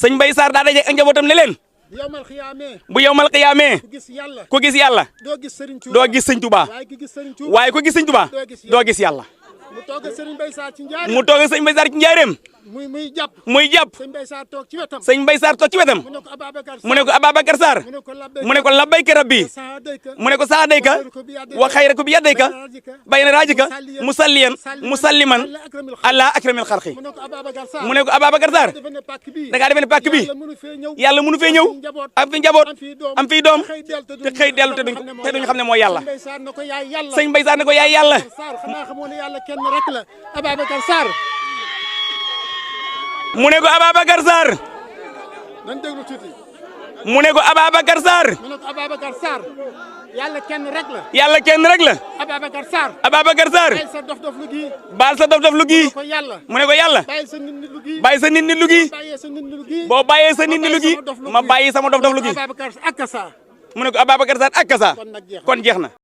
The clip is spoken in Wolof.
sëñ Mbaye Sarr daa daje ak njabootam ne leen bu yowmal xiyaamee ku gis yàlla doo gis sëñ Touba waaye ku gis sëñ Touba doo gis yàlla mu toog sëñ Mbaye Sarr ci njaareem muy jàpp sëñ Mbaye Sarr toog ci wetam mu ne ko Ababacar Sarr mu ne ko labbayka rabbi mu ne ko saadayka wa xayraka bi yadayka bayna raajika musalliman ala akramil xalqi mu ne ko Ababacar Sarr da ngaa defe ne pàkk bi yàlla mënu fee ñëw am fi njaboot am fi doom te xëy dellu te duñu xam ne mooy yàlla sëñ Mbaye Sarr ne ko yaay yàlla Ababacar Sarr mu ne ko Ababacar Sarr nañ déglu tuuti mu ne ko Ababacar Sarr mu ne ko Ababacar Sarr yàlla kenn rek la Ababacar Sarr bàyyi sa dof lu gi baal sa dof lu gi mu ne ko yàlla bàyyi sa nit lu gi bàyyi sa nit lu gi boo bàyyee sa nit lu gi ma bàyyi sama dof lu gi Ababacar ak sa mu ne ko Ababacar Sarr ak sa kon jeex na